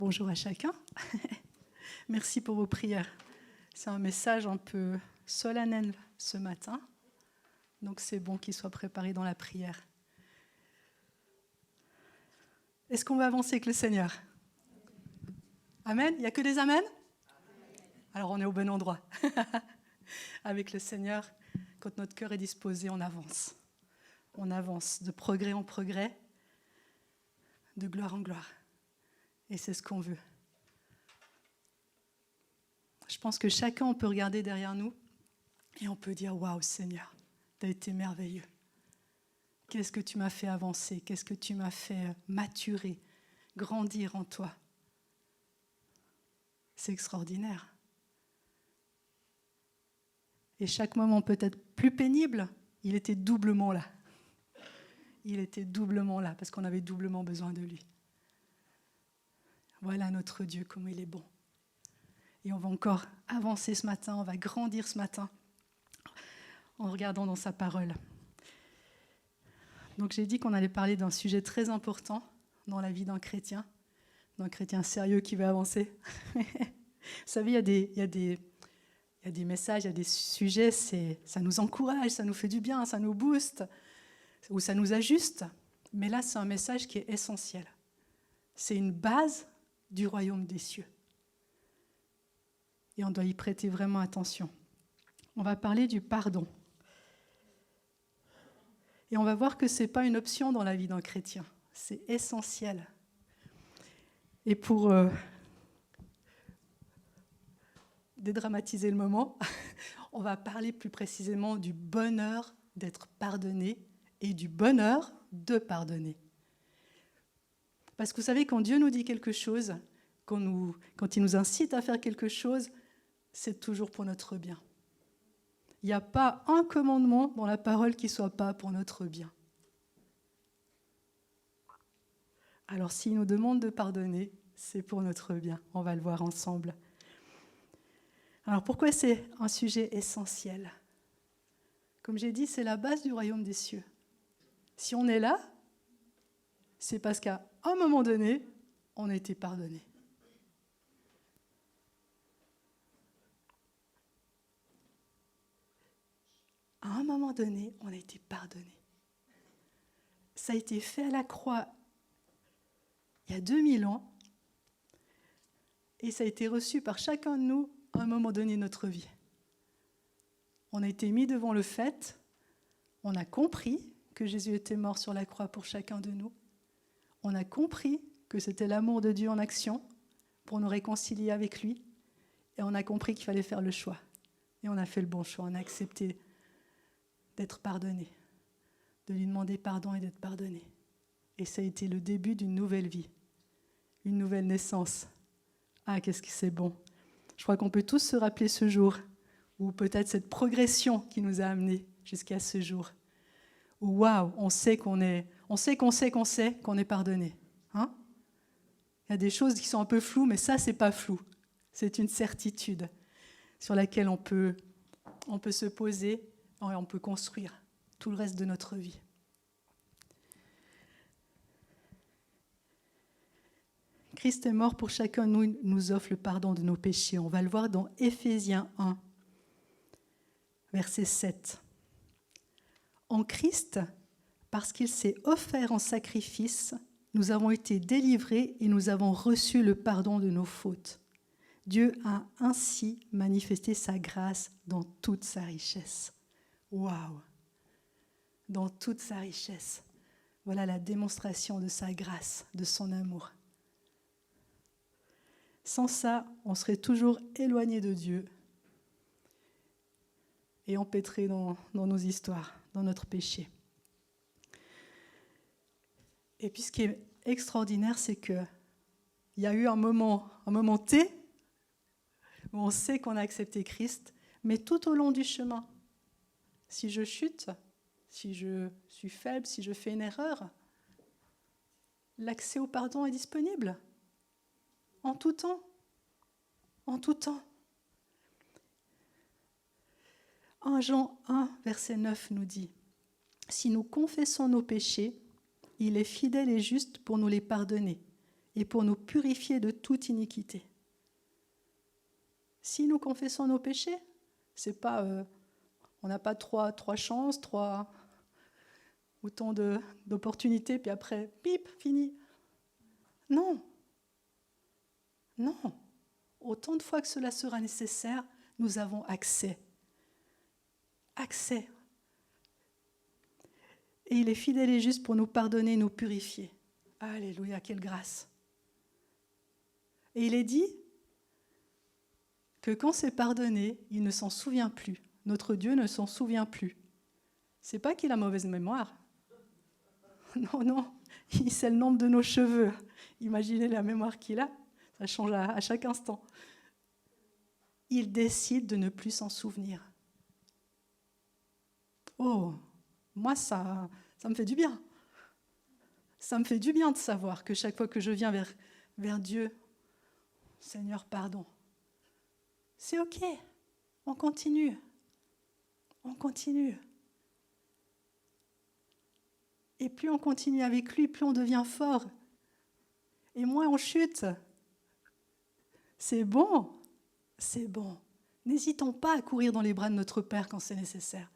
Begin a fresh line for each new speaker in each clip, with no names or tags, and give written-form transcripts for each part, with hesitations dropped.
Bonjour à chacun. Merci pour vos prières. C'est un message un peu solennel ce matin, donc c'est bon qu'il soit préparé dans la prière. Est-ce qu'on va avancer avec le Seigneur? Amen. Il n'y a que des amens? Alors on est au bon endroit. Avec le Seigneur, quand notre cœur est disposé, on avance. On avance de progrès en progrès, de gloire en gloire. Et c'est ce qu'on veut. Je pense que chacun, on peut regarder derrière nous et on peut dire « Waouh, Seigneur, tu as été merveilleux. Qu'est-ce que tu m'as fait avancer? Qu'est-ce que tu m'as fait maturer, grandir en toi ?» C'est extraordinaire. Et chaque moment peut-être plus pénible, il était doublement là. Il était doublement là parce qu'on avait doublement besoin de lui. Voilà notre Dieu, comme il est bon. Et on va encore avancer ce matin, on va grandir ce matin en regardant dans sa parole. Donc j'ai dit qu'on allait parler d'un sujet très important dans la vie d'un chrétien sérieux qui veut avancer. Vous savez, il y a des messages, il y a des sujets, ça nous encourage, ça nous fait du bien, ça nous booste, ou ça nous ajuste. Mais là, c'est un message qui est essentiel. C'est une base du royaume des cieux. Et on doit y prêter vraiment attention. On va parler du pardon. Et on va voir que ce n'est pas une option dans la vie d'un chrétien. C'est essentiel. Et pour dédramatiser le moment, on va parler plus précisément du bonheur d'être pardonné et du bonheur de pardonner. Parce que vous savez, quand Dieu nous dit quelque chose, quand il nous incite à faire quelque chose, c'est toujours pour notre bien. Il n'y a pas un commandement dans la parole qui ne soit pas pour notre bien. Alors s'il nous demande de pardonner, c'est pour notre bien. On va le voir ensemble. Alors pourquoi c'est un sujet essentiel? Comme j'ai dit, c'est la base du royaume des cieux. Si on est là, c'est parce qu'à un moment donné, on a été pardonné. À un moment donné, on a été pardonné. Ça a été fait à la croix il y a 2000 ans et ça a été reçu par chacun de nous à un moment donné de notre vie. On a été mis devant le fait, on a compris que Jésus était mort sur la croix pour chacun de nous. On a compris que c'était l'amour de Dieu en action pour nous réconcilier avec lui et on a compris qu'il fallait faire le choix. Et on a fait le bon choix, on a accepté d'être pardonné, de lui demander pardon et d'être pardonné. Et ça a été le début d'une nouvelle vie, une nouvelle naissance. Ah, qu'est-ce que c'est bon! Je crois qu'on peut tous se rappeler ce jour, ou peut-être cette progression qui nous a amenés jusqu'à ce jour. Où waouh, on sait qu'on est pardonné. Hein? Il y a des choses qui sont un peu floues, mais ça, c'est pas flou. C'est une certitude sur laquelle on peut se poser et on peut construire tout le reste de notre vie. Christ est mort pour chacun de nous, il nous offre le pardon de nos péchés. On va le voir dans Éphésiens 1, verset 7. En Christ, parce qu'il s'est offert en sacrifice, nous avons été délivrés et nous avons reçu le pardon de nos fautes. Dieu a ainsi manifesté sa grâce dans toute sa richesse. Waouh! Dans toute sa richesse. Voilà la démonstration de sa grâce, de son amour. Sans ça, on serait toujours éloigné de Dieu et empêtré dans nos histoires, dans notre péché. Et puis ce qui est extraordinaire, c'est qu'il y a eu un moment T, où on sait qu'on a accepté Christ, mais tout au long du chemin, si je chute, si je suis faible, si je fais une erreur, l'accès au pardon est disponible. En tout temps. En tout temps. 1 Jean 1, verset 9 nous dit « Si nous confessons nos péchés, il est fidèle et juste pour nous les pardonner et pour nous purifier de toute iniquité. Si nous confessons nos péchés, c'est pas, on n'a pas trois chances, autant d'opportunités, puis après, pip, fini. Non. Non. Autant de fois que cela sera nécessaire, nous avons accès. Accès. Et il est fidèle et juste pour nous pardonner, nous purifier. Alléluia, quelle grâce. Et il est dit que quand c'est pardonné, il ne s'en souvient plus. Notre Dieu ne s'en souvient plus. C'est pas qu'il a mauvaise mémoire. Non, non, il sait le nombre de nos cheveux. Imaginez la mémoire qu'il a, ça change à chaque instant. Il décide de ne plus s'en souvenir. Oh, moi ça me fait du bien. Ça me fait du bien de savoir que chaque fois que je viens vers Dieu, Seigneur, pardon. C'est OK, on continue. On continue. Et plus on continue avec lui, plus on devient fort. Et moins on chute. C'est bon, c'est bon. N'hésitons pas à courir dans les bras de notre Père quand c'est nécessaire.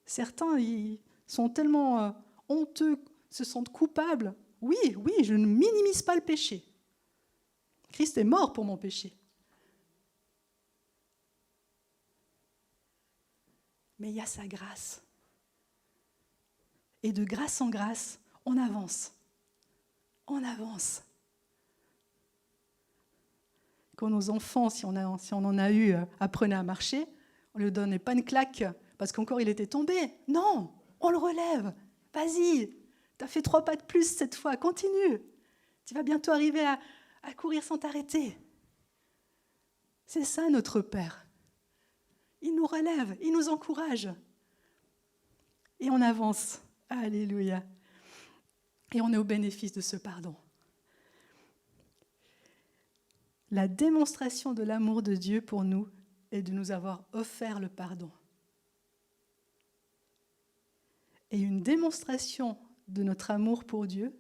Certains, ils sont tellement honteux, se sentent coupables. Oui, je ne minimise pas le péché. Christ est mort pour mon péché. Mais il y a sa grâce. Et de grâce en grâce, on avance. On avance. Quand nos enfants, si on en a eu, apprenaient à marcher, on ne lui donnait pas une claque parce qu'encore il était tombé. Non, on le relève. Vas-y, tu as fait 3 pas de plus cette fois, continue. Tu vas bientôt arriver à courir sans t'arrêter. C'est ça notre Père. Il nous relève, il nous encourage. Et on avance. Alléluia. Et on est au bénéfice de ce pardon. La démonstration de l'amour de Dieu pour nous est de nous avoir offert le pardon. Et une démonstration de notre amour pour Dieu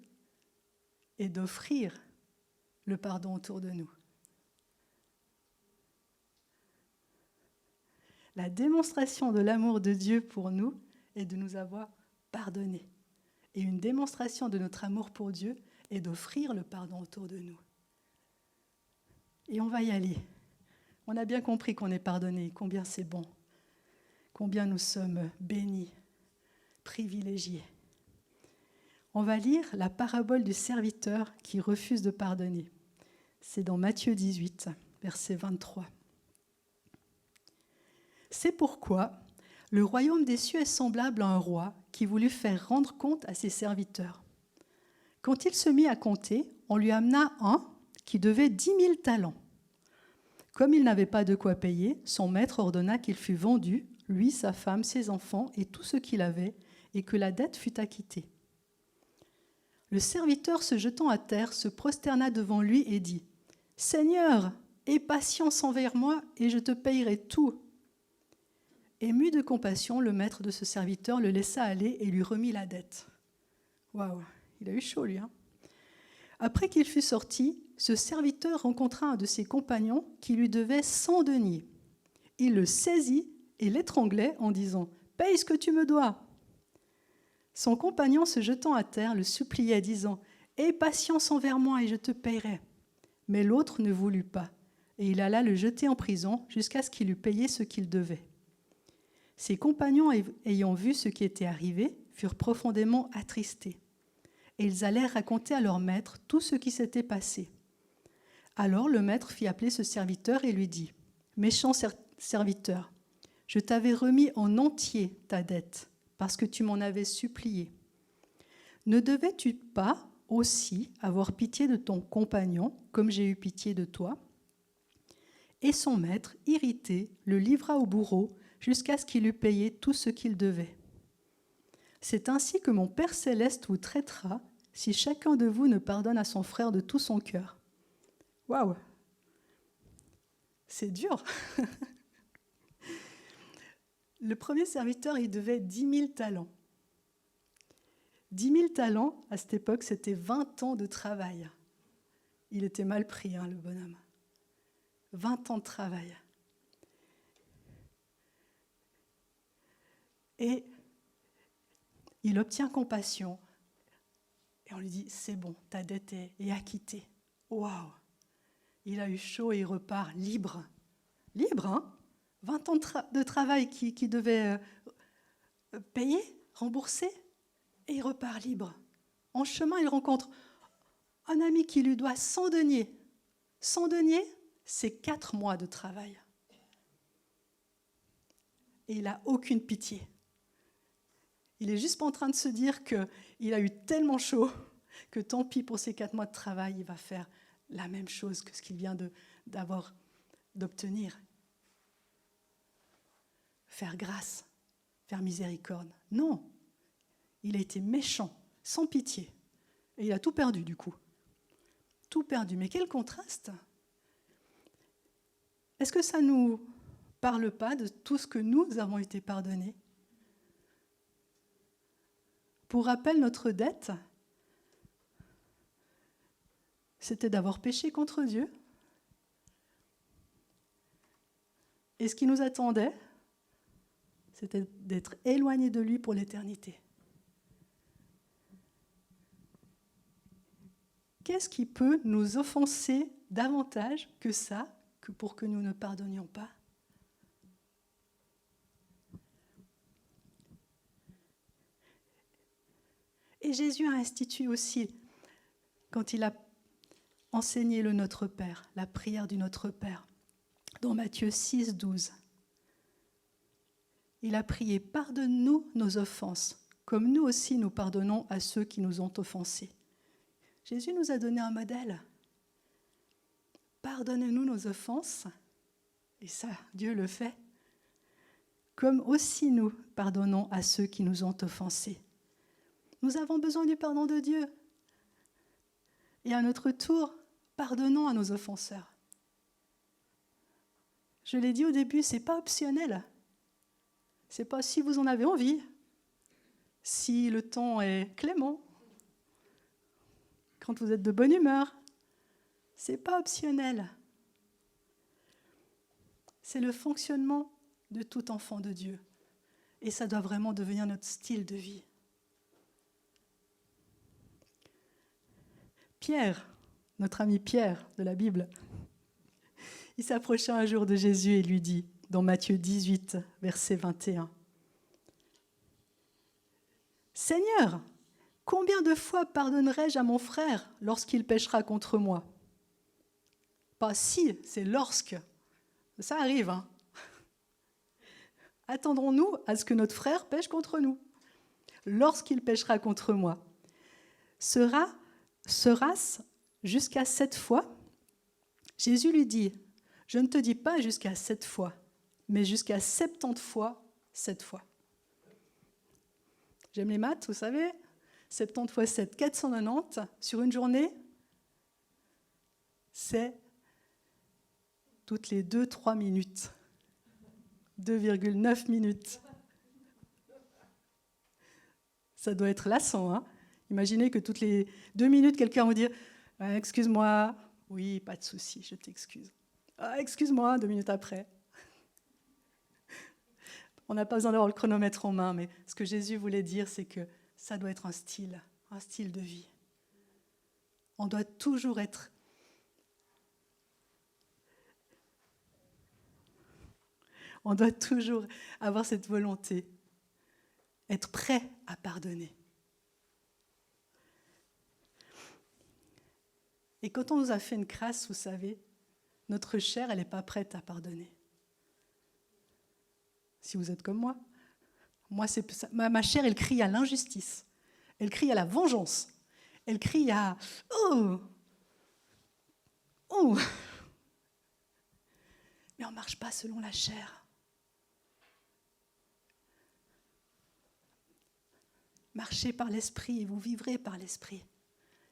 est d'offrir le pardon autour de nous. La démonstration de l'amour de Dieu pour nous est de nous avoir pardonné. Et une démonstration de notre amour pour Dieu est d'offrir le pardon autour de nous. Et on va y aller. On a bien compris qu'on est pardonné, combien c'est bon, combien nous sommes bénis, privilégiés. On va lire la parabole du serviteur qui refuse de pardonner. C'est dans Matthieu 18, verset 23. C'est pourquoi le royaume des cieux est semblable à un roi qui voulut faire rendre compte à ses serviteurs. Quand il se mit à compter, on lui amena un qui devait 10 000 talents. Comme il n'avait pas de quoi payer, son maître ordonna qu'il fût vendu, lui, sa femme, ses enfants et tout ce qu'il avait, et que la dette fût acquittée. Le serviteur, se jetant à terre, se prosterna devant lui et dit : « Seigneur, aie patience envers moi, et je te payerai tout. » Ému de compassion, le maître de ce serviteur le laissa aller et lui remit la dette. Waouh, il a eu chaud, lui. Après qu'il fut sorti, ce serviteur rencontra un de ses compagnons qui lui devait 100 deniers. Il le saisit et l'étranglait en disant : « Paye ce que tu me dois. » Son compagnon, se jetant à terre, le suppliait, disant : « Aie patience envers moi et je te payerai. » Mais l'autre ne voulut pas, et il alla le jeter en prison jusqu'à ce qu'il eût payé ce qu'il devait. Ses compagnons, ayant vu ce qui était arrivé, furent profondément attristés. Et ils allèrent raconter à leur maître tout ce qui s'était passé. Alors le maître fit appeler ce serviteur et lui dit : « Méchant serviteur, je t'avais remis en entier ta dette, parce que tu m'en avais supplié. Ne devais-tu pas aussi avoir pitié de ton compagnon, comme j'ai eu pitié de toi ? » Et son maître, irrité, le livra au bourreau jusqu'à ce qu'il eût payé tout ce qu'il devait. C'est ainsi que mon Père céleste vous traitera si chacun de vous ne pardonne à son frère de tout son cœur. Waouh, c'est dur. Le premier serviteur, il devait 10 000 talents. 10 000 talents, à cette époque, c'était 20 ans de travail. Il était mal pris, le bonhomme. 20 ans de travail. Et il obtient compassion. Et on lui dit, c'est bon, ta dette est acquittée. Waouh! Il a eu chaud et il repart libre. Libre, hein? 20 ans de travail qui devait payer, rembourser, et il repart libre. En chemin, il rencontre un ami qui lui doit 100 deniers. 100 deniers, c'est 4 mois de travail. Et il n'a aucune pitié. Il est juste pas en train de se dire qu'il a eu tellement chaud que tant pis pour ces 4 mois de travail, il va faire la même chose que ce qu'il vient d'obtenir. Faire grâce, faire miséricorde. Non, il a été méchant, sans pitié. Et il a tout perdu du coup. Tout perdu. Mais quel contraste! Est-ce que ça ne nous parle pas de tout ce que nous avons été pardonnés? Pour rappel, notre dette, c'était d'avoir péché contre Dieu. Et ce qui nous attendait, c'était d'être éloignés de lui pour l'éternité. Qu'est-ce qui peut nous offenser davantage que ça, que pour que nous ne pardonnions pas? Et Jésus a institué aussi, quand il a enseigné le Notre Père, la prière du Notre Père, dans Matthieu 6, 12. Il a prié « Pardonne-nous nos offenses, comme nous aussi nous pardonnons à ceux qui nous ont offensés. » Jésus nous a donné un modèle. Pardonne-nous nos offenses, et ça, Dieu le fait, comme aussi nous pardonnons à ceux qui nous ont offensés. Nous avons besoin du pardon de Dieu. Et à notre tour, pardonnons à nos offenseurs. Je l'ai dit au début, ce n'est pas optionnel. Ce n'est pas si vous en avez envie, si le temps est clément, quand vous êtes de bonne humeur. Ce n'est pas optionnel. C'est le fonctionnement de tout enfant de Dieu. Et ça doit vraiment devenir notre style de vie. Pierre, notre ami Pierre de la Bible, il s'approcha un jour de Jésus et lui dit, dans Matthieu 18, verset 21, « Seigneur, combien de fois pardonnerai-je à mon frère lorsqu'il péchera contre moi ?» Pas si, c'est lorsque. Ça arrive, hein. Attendrons-nous à ce que notre frère pêche contre nous. Lorsqu'il péchera contre moi, sera-ce jusqu'à 7 fois? Jésus lui dit, je ne te dis pas jusqu'à 7 fois, mais jusqu'à 70 fois 7 fois. J'aime les maths, vous savez, 70 fois 7, 490 sur une journée, c'est toutes les 2-3 minutes. 2,9 minutes. Ça doit être lassant, hein? Imaginez que toutes les 2 minutes, quelqu'un va dire « Excuse-moi, oui, pas de souci, je t'excuse. Ah, excuse-moi, 2 minutes après. » On n'a pas besoin d'avoir le chronomètre en main, mais ce que Jésus voulait dire, c'est que ça doit être un style de vie. On doit toujours être... On doit toujours avoir cette volonté, être prêt à pardonner. Et quand on nous a fait une crasse, vous savez, notre chair, elle n'est pas prête à pardonner. Si vous êtes comme moi, ma chair, elle crie à l'injustice, elle crie à la vengeance, elle crie à « Oh ! Oh !» Mais on ne marche pas selon la chair. Marchez par l'esprit et vous vivrez par l'esprit.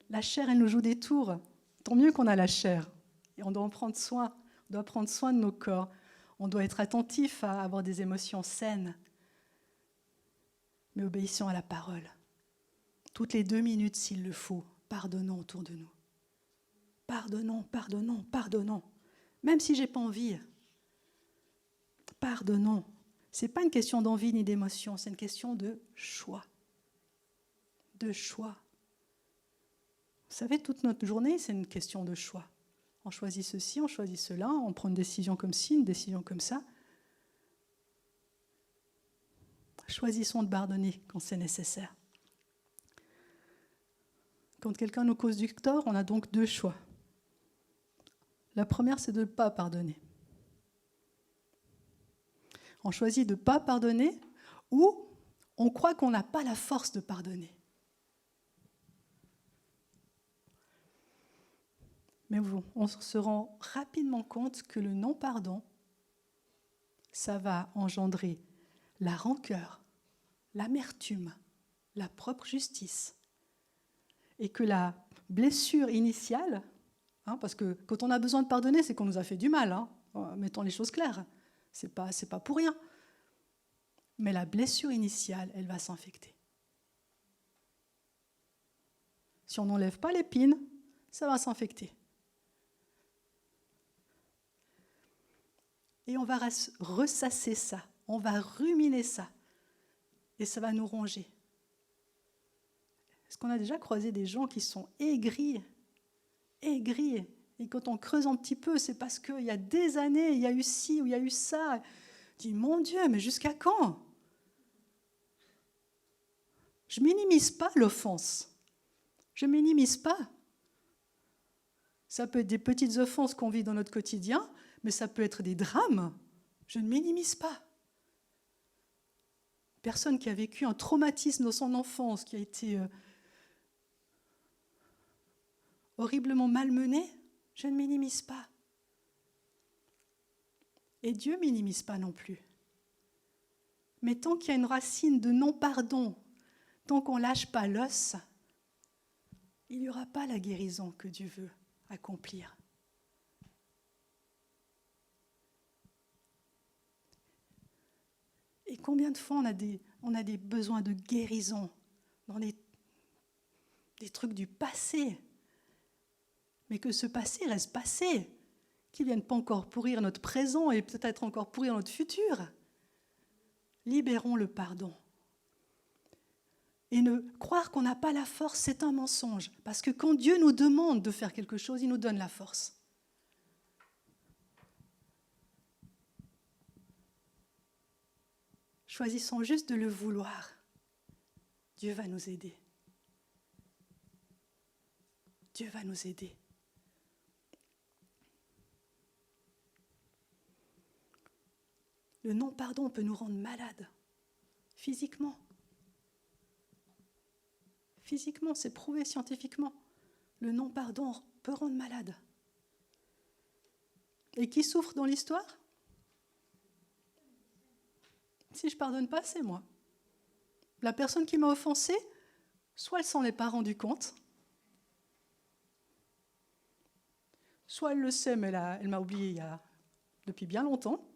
La chair, elle nous joue des tours. Tant mieux qu'on a la chair. Et on doit en prendre soin. On doit prendre soin de nos corps. On doit être attentif à avoir des émotions saines, mais obéissant à la parole. toutes les 2 minutes s'il le faut, pardonnons autour de nous. Pardonnons, pardonnons, pardonnons. Même si je n'ai pas envie. Pardonnons. Ce n'est pas une question d'envie ni d'émotion, c'est une question de choix. De choix. Vous savez, toute notre journée, c'est une question de choix. On choisit ceci, on choisit cela, on prend une décision comme ci, une décision comme ça. Choisissons de pardonner quand c'est nécessaire. Quand quelqu'un nous cause du tort, on a donc 2 choix. La première, c'est de ne pas pardonner. On choisit de ne pas pardonner ou on croit qu'on n'a pas la force de pardonner. Mais on se rend rapidement compte que le non-pardon, ça va engendrer la rancœur, l'amertume, la propre justice. Et que la blessure initiale, parce que quand on a besoin de pardonner, c'est qu'on nous a fait du mal, mettons les choses claires, c'est pas pour rien. Mais la blessure initiale, elle va s'infecter. Si on n'enlève pas l'épine, ça va s'infecter. Et on va ressasser ça, on va ruminer ça, et ça va nous ronger. Est-ce qu'on a déjà croisé des gens qui sont aigris, et quand on creuse un petit peu, c'est parce qu'il y a des années, il y a eu ci ou il y a eu ça. On dit, mon Dieu, mais jusqu'à quand ? Je ne minimise pas l'offense. Je ne minimise pas. Ça peut être des petites offenses qu'on vit dans notre quotidien, mais ça peut être des drames. Je ne minimise pas. Personne qui a vécu un traumatisme dans son enfance, qui a été horriblement malmenée, je ne minimise pas. Et Dieu ne minimise pas non plus. Mais tant qu'il y a une racine de non-pardon, tant qu'on ne lâche pas l'os, il n'y aura pas la guérison que Dieu veut accomplir. Et combien de fois on a des besoins de guérison dans des trucs du passé, mais que ce passé reste passé, qu'il ne vienne pas encore pourrir notre présent et peut-être encore pourrir notre futur. Libérons le pardon. Et ne croire qu'on n'a pas la force, c'est un mensonge. Parce que quand Dieu nous demande de faire quelque chose, il nous donne la force. Choisissons juste de le vouloir. Dieu va nous aider. Dieu va nous aider. Le non-pardon peut nous rendre malades, physiquement. Physiquement, c'est prouvé scientifiquement. Le non-pardon peut rendre malade. Et qui souffre dans l'histoire ? Si je ne pardonne pas, c'est moi. La personne qui m'a offensée, soit elle s'en est pas rendue compte, soit elle le sait, mais elle m'a oublié depuis bien longtemps.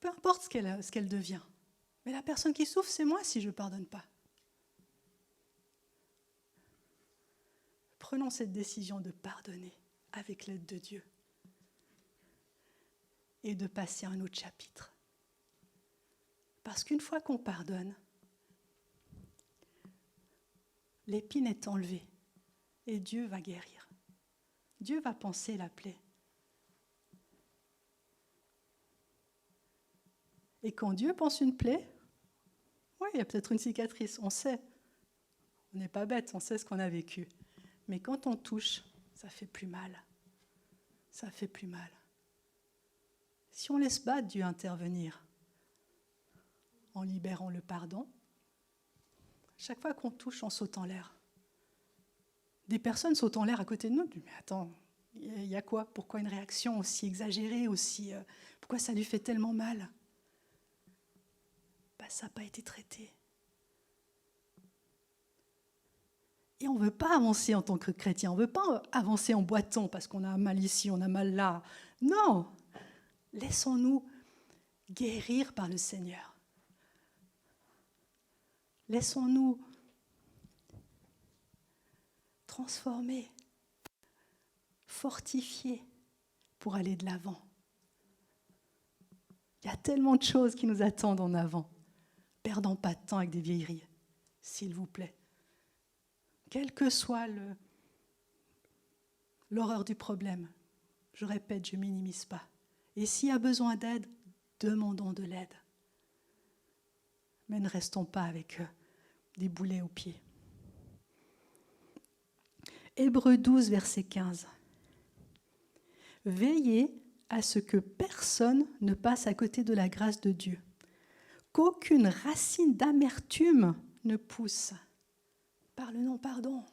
Peu importe ce qu'elle devient. Mais la personne qui souffre, c'est moi si je ne pardonne pas. Prenons cette décision de pardonner avec l'aide de Dieu et de passer à un autre chapitre. Parce qu'une fois qu'on pardonne, l'épine est enlevée et Dieu va guérir. Dieu va panser la plaie. Et quand Dieu pense une plaie, oui, il y a peut-être une cicatrice, on sait. On n'est pas bête, on sait ce qu'on a vécu. Mais quand on touche, ça fait plus mal. Ça fait plus mal. Si on laisse pas Dieu intervenir en libérant le pardon, chaque fois qu'on touche, on saute en l'air. Des personnes sautent en l'air à côté de nous. Mais attends, il y a quoi ? Pourquoi une réaction aussi exagérée, pourquoi ça lui fait tellement mal ? Ça n'a pas été traité. Et on ne veut pas avancer en tant que chrétien, on ne veut pas avancer en boitant parce qu'on a mal ici, on a mal là. Non, laissons-nous guérir par le Seigneur. Laissons-nous transformer, fortifier pour aller de l'avant. Il y a tellement de choses qui nous attendent en avant. Perdons pas de temps avec des vieilleries, s'il vous plaît. Quelle que soit l'horreur du problème, je répète, je ne minimise pas. Et s'il y a besoin d'aide, demandons de l'aide. Mais ne restons pas avec des boulets aux pieds. Hébreux 12, verset 15. Veillez à ce que personne ne passe à côté de la grâce de Dieu, qu'aucune racine d'amertume ne pousse par le non-pardon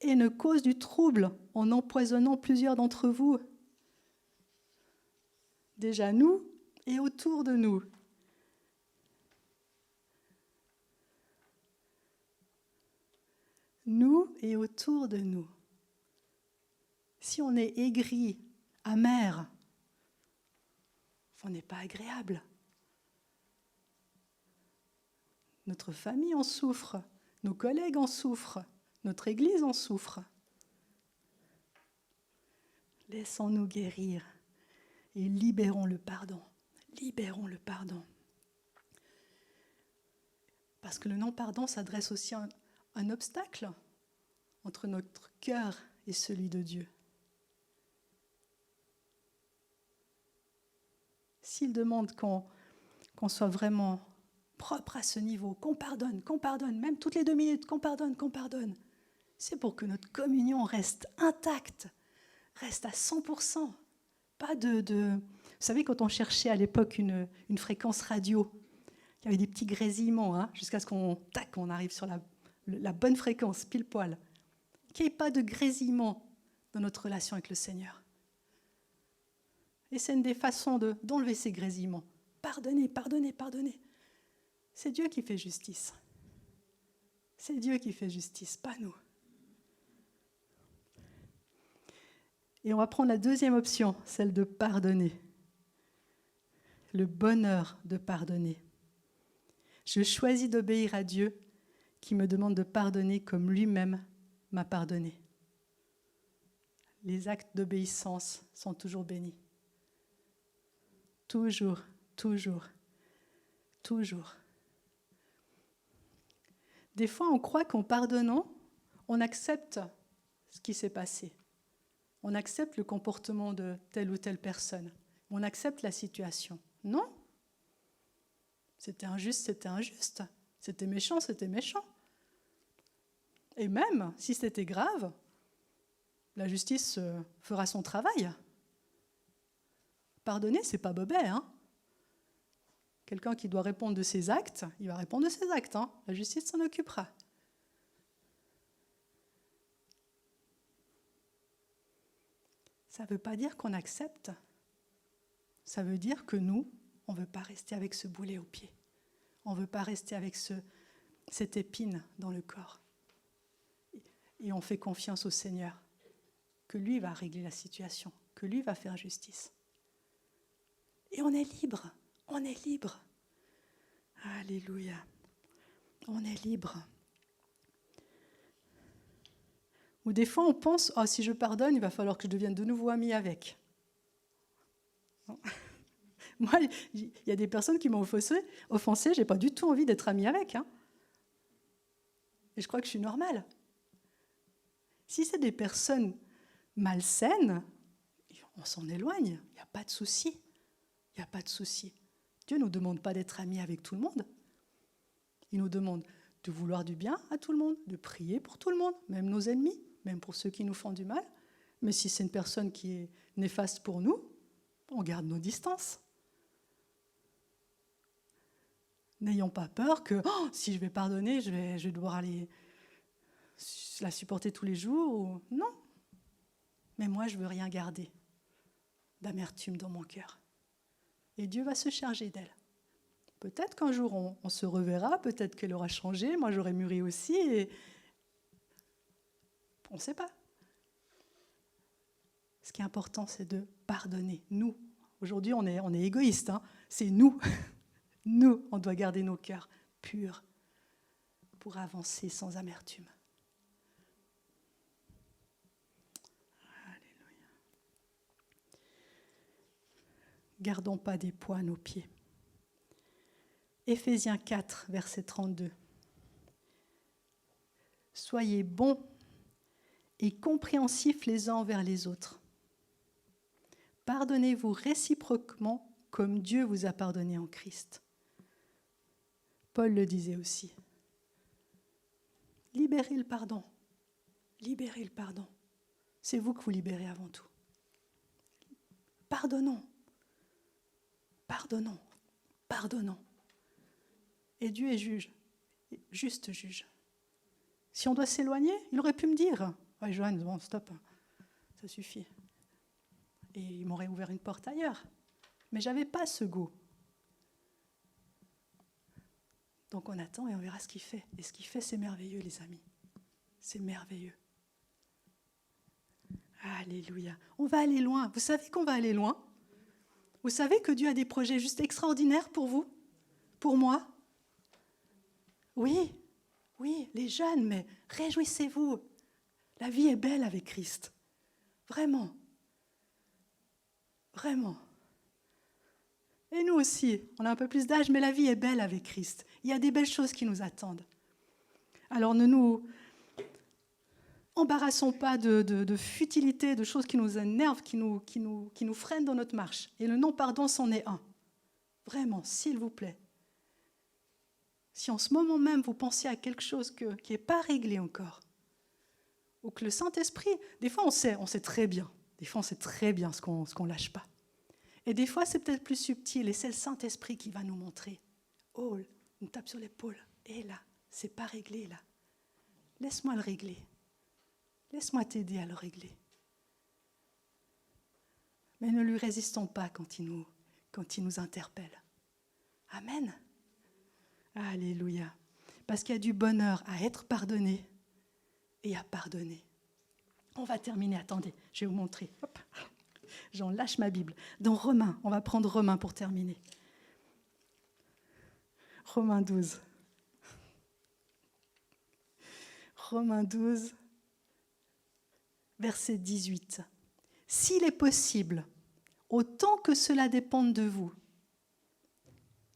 et ne cause du trouble en empoisonnant plusieurs d'entre vous. Déjà nous et autour de nous. Nous et autour de nous. Si on est aigri, amer, on n'est pas agréable. Notre famille en souffre, nos collègues en souffrent, notre Église en souffre. Laissons-nous guérir et libérons le pardon. Libérons le pardon. Parce que le non-pardon s'adresse aussi à un obstacle entre notre cœur et celui de Dieu. S'il demande qu'on soit vraiment propre à ce niveau, qu'on pardonne, même toutes les 2 minutes, qu'on pardonne, c'est pour que notre communion reste intacte, reste à 100%. Pas de... Vous savez, quand on cherchait à l'époque une fréquence radio, il y avait des petits grésillements, jusqu'à ce qu'on arrive sur la bonne fréquence, pile poil. Qu'il n'y ait pas de grésillement dans notre relation avec le Seigneur. Et c'est une des façons d'enlever ces grésillements. Pardonnez. C'est Dieu qui fait justice. C'est Dieu qui fait justice, pas nous. Et on va prendre la deuxième option, celle de pardonner. Le bonheur de pardonner. Je choisis d'obéir à Dieu qui me demande de pardonner comme lui-même m'a pardonné. Les actes d'obéissance sont toujours bénis. Toujours. Des fois, on croit qu'en pardonnant, on accepte ce qui s'est passé. On accepte le comportement de telle ou telle personne. On accepte la situation. Non. C'était injuste. C'était méchant. Et même si c'était grave, la justice fera son travail. Pardonner, c'est pas bobet, Quelqu'un qui doit répondre de ses actes, il va répondre de ses actes, La justice s'en occupera. Ça ne veut pas dire qu'on accepte. Ça veut dire que nous, on ne veut pas rester avec ce boulet au pied. On ne veut pas rester avec cette épine dans le corps. Et on fait confiance au Seigneur, que lui va régler la situation, que lui va faire justice. Et on est libre. Alléluia. On est libre. Ou des fois, on pense, si je pardonne, il va falloir que je devienne de nouveau ami avec. Non. Moi, il y a des personnes qui m'ont offensé, je n'ai pas du tout envie d'être amie avec. Et je crois que je suis normale. Si c'est des personnes malsaines, on s'en éloigne, il n'y a pas de souci. Dieu ne nous demande pas d'être amis avec tout le monde. Il nous demande de vouloir du bien à tout le monde, de prier pour tout le monde, même nos ennemis, même pour ceux qui nous font du mal. Mais si c'est une personne qui est néfaste pour nous, on garde nos distances. N'ayons pas peur que si je vais pardonner, je vais devoir la supporter tous les jours. Non. Mais moi, je ne veux rien garder d'amertume dans mon cœur. Et Dieu va se charger d'elle. Peut-être qu'un jour, on se reverra, peut-être qu'elle aura changé, moi j'aurai mûri aussi, et on ne sait pas. Ce qui est important, c'est de pardonner. Nous, aujourd'hui, on est égoïstes, c'est nous. Nous, on doit garder nos cœurs purs, pour avancer sans amertume. Alléluia. Gardons pas des poids à nos pieds. Éphésiens 4, verset 32. Soyez bons et compréhensifs les uns envers les autres. Pardonnez-vous réciproquement comme Dieu vous a pardonné en Christ. Paul le disait aussi. Libérez le pardon. Libérez le pardon. C'est vous que vous libérez avant tout. Pardonnons. Pardonnons. Pardonnons. Et Dieu est juge. Juste juge. Si on doit s'éloigner, il aurait pu me dire « Ouais, Joanne, bon, stop, ça suffit. » Et il m'aurait ouvert une porte ailleurs. Mais je n'avais pas ce goût. Donc on attend et on verra ce qu'il fait. Et ce qu'il fait, c'est merveilleux, les amis. C'est merveilleux. Alléluia. On va aller loin. Vous savez qu'on va aller loin? Vous savez que Dieu a des projets juste extraordinaires pour vous? Pour moi? Oui, oui, les jeunes, mais réjouissez-vous. La vie est belle avec Christ. Vraiment. Vraiment. Et nous aussi, on a un peu plus d'âge, mais la vie est belle avec Christ. Il y a des belles choses qui nous attendent. Alors ne nous embarrassons pas de futilité, de choses qui nous énervent, qui nous freinent dans notre marche. Et le non-pardon, c'en est un. Vraiment, s'il vous plaît. Si en ce moment même, vous pensez à quelque chose qui n'est pas réglé encore, ou que le Saint-Esprit, des fois on sait très bien, des fois on sait très bien ce qu'on ne lâche pas. Et des fois c'est peut-être plus subtil, et c'est le Saint-Esprit qui va nous montrer. Oh, une tape sur l'épaule, et là, c'est pas réglé là. Laisse-moi le régler. Laisse-moi t'aider à le régler. Mais ne lui résistons pas quand il nous interpelle. Amen. Alléluia. Parce qu'il y a du bonheur à être pardonné et à pardonner. On va terminer, attendez, je vais vous montrer. Hop. J'en lâche ma Bible. Dans Romains, on va prendre Romains pour terminer. Romains 12. Romains 12, verset 18. S'il est possible, autant que cela dépende de vous,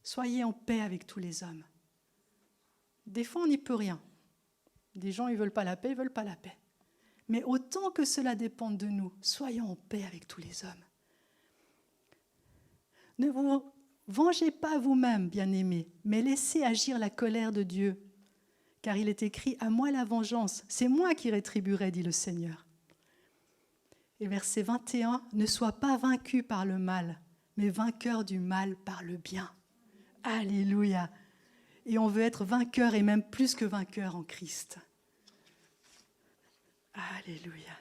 soyez en paix avec tous les hommes. Des fois, on n'y peut rien. Des gens, ils ne veulent pas la paix, ils ne veulent pas la paix. Mais autant que cela dépende de nous, soyons en paix avec tous les hommes. Ne vous vengez pas vous-même, bien-aimés, mais laissez agir la colère de Dieu. Car il est écrit « À moi la vengeance, c'est moi qui rétribuerai, dit le Seigneur. » Et verset 21, « Ne sois pas vaincu par le mal, mais vainqueur du mal par le bien. » Alléluia. Et on veut être vainqueur et même plus que vainqueur en Christ. Alléluia.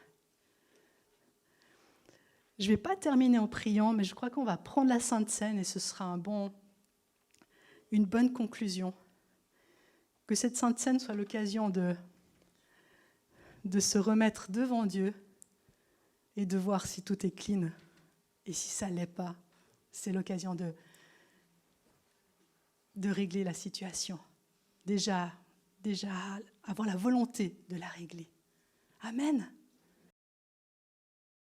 Je ne vais pas terminer en priant, mais je crois qu'on va prendre la Sainte Seine et ce sera une bonne conclusion. Que cette Sainte Seine soit l'occasion de se remettre devant Dieu et de voir si tout est clean. Et si ça ne l'est pas, c'est l'occasion de régler la situation. Déjà avoir la volonté de la régler. Amen.